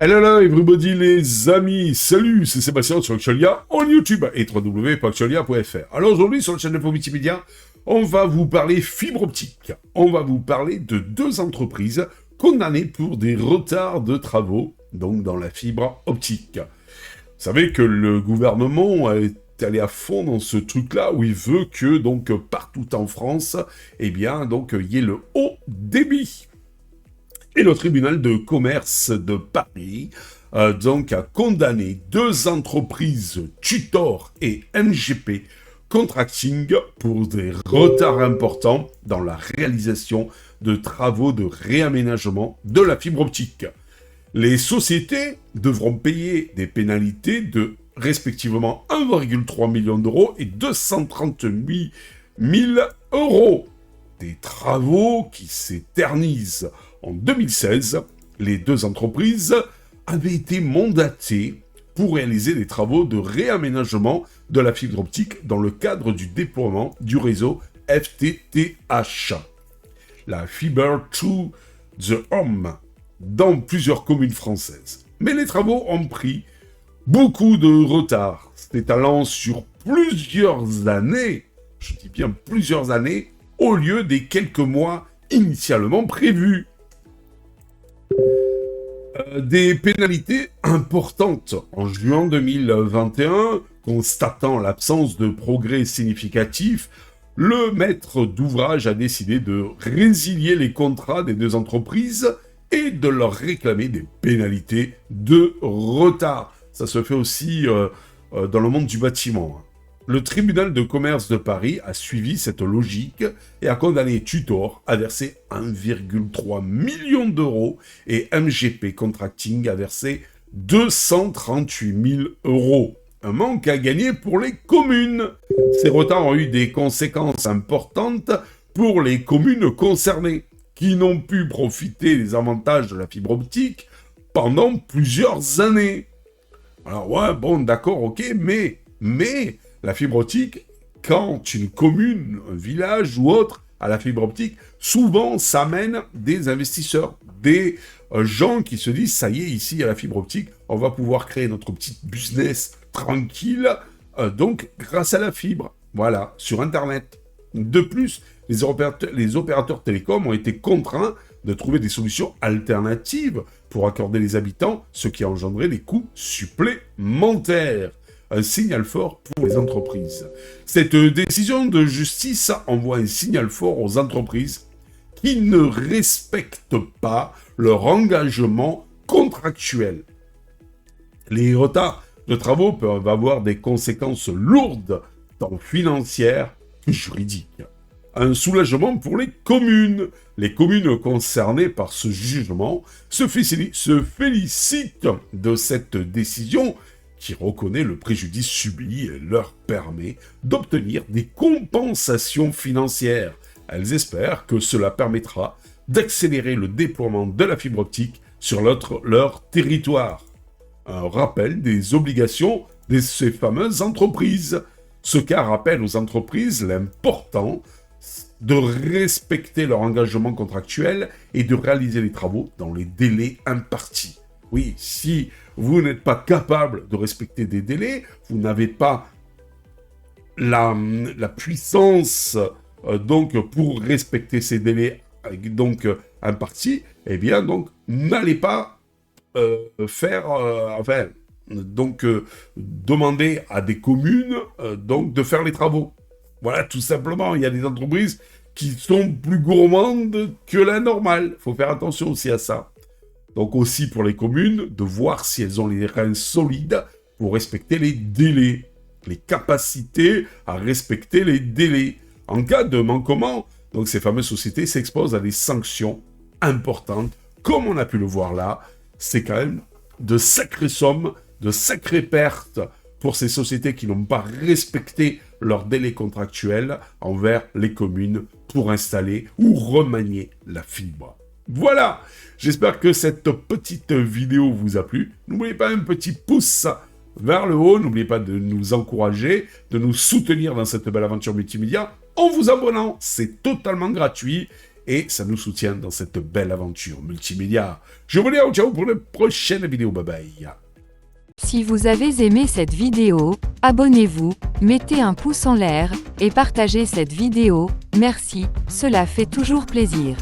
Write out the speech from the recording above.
Hello everybody les amis, salut, c'est Sébastien sur Actualia en YouTube et www.actualia.fr. Alors aujourd'hui sur la chaîne Info Multimédia, on va vous parler fibre optique. On va vous parler de deux entreprises condamnées pour des retards de travaux, donc dans la fibre optique. Vous savez que le gouvernement est allé à fond dans ce truc-là où il veut que donc partout en France, eh bien donc il y ait le haut débit. Et le tribunal de commerce de Paris donc a condamné deux entreprises, Tutor et MGP Contracting, pour des retards importants dans la réalisation de travaux de réaménagement de la fibre optique. Les sociétés devront payer des pénalités de respectivement 1,3 million d'euros et 238 000 euros. Des travaux qui s'éternisent. En 2016, les deux entreprises avaient été mandatées pour réaliser des travaux de réaménagement de la fibre optique dans le cadre du déploiement du réseau FTTH, la Fiber to the Home, dans plusieurs communes françaises. Mais les travaux ont pris beaucoup de retard, s'étalant sur plusieurs années, je dis bien plusieurs années, au lieu des quelques mois initialement prévus. Des pénalités importantes en juin 2021, constatant l'absence de progrès significatif, le maître d'ouvrage a décidé de résilier les contrats des deux entreprises et de leur réclamer des pénalités de retard. Ça se fait aussi dans le monde du bâtiment. Le tribunal de commerce de Paris a suivi cette logique et a condamné Tutor à verser 1,3 million d'euros et MGP Contracting à verser 238 000 euros. Un manque à gagner pour les communes. Ces retards ont eu des conséquences importantes pour les communes concernées, qui n'ont pu profiter des avantages de la fibre optique pendant plusieurs années. Alors ouais, bon, d'accord, ok, mais la fibre optique, quand une commune, un village ou autre a la fibre optique, souvent ça amène des investisseurs, des gens qui se disent, ça y est, ici il y a la fibre optique, on va pouvoir créer notre petit business tranquille, donc grâce à la fibre, voilà, sur Internet. De plus, les opérateurs télécoms ont été contraints de trouver des solutions alternatives pour accorder les habitants, ce qui a engendré des coûts supplémentaires. Un signal fort pour les entreprises. Cette décision de justice envoie un signal fort aux entreprises qui ne respectent pas leur engagement contractuel. Les retards de travaux peuvent avoir des conséquences lourdes, tant financières que juridiques. Un soulagement pour les communes. Les communes concernées par ce jugement se félicitent de cette décision qui reconnaît le préjudice subi et leur permet d'obtenir des compensations financières. Elles espèrent que cela permettra d'accélérer le déploiement de la fibre optique sur leur territoire. Un rappel des obligations de ces fameuses entreprises. Ce cas rappelle aux entreprises l'important de respecter leur engagement contractuel et de réaliser les travaux dans les délais impartis. Oui, si vous n'êtes pas capable de respecter des délais, vous n'avez pas la puissance donc pour respecter ces délais donc impartis, eh bien donc n'allez pas demander à des communes donc de faire les travaux. Voilà, tout simplement, il y a des entreprises qui sont plus gourmandes que la normale. Il faut faire attention aussi à ça. Donc aussi pour les communes, de voir si elles ont les reins solides pour respecter les délais, les capacités à respecter les délais. En cas de manquement, donc ces fameuses sociétés s'exposent à des sanctions importantes. Comme on a pu le voir là, c'est quand même de sacrées sommes, de sacrées pertes pour ces sociétés qui n'ont pas respecté leurs délais contractuels envers les communes pour installer ou remanier la fibre. Voilà, j'espère que cette petite vidéo vous a plu. N'oubliez pas un petit pouce vers le haut, n'oubliez pas de nous encourager, de nous soutenir dans cette belle aventure multimédia en vous abonnant, c'est totalement gratuit et ça nous soutient dans cette belle aventure multimédia. Je vous dis ciao pour la prochaine vidéo, bye bye. Si vous avez aimé cette vidéo, abonnez-vous, mettez un pouce en l'air, et partagez cette vidéo, merci, cela fait toujours plaisir.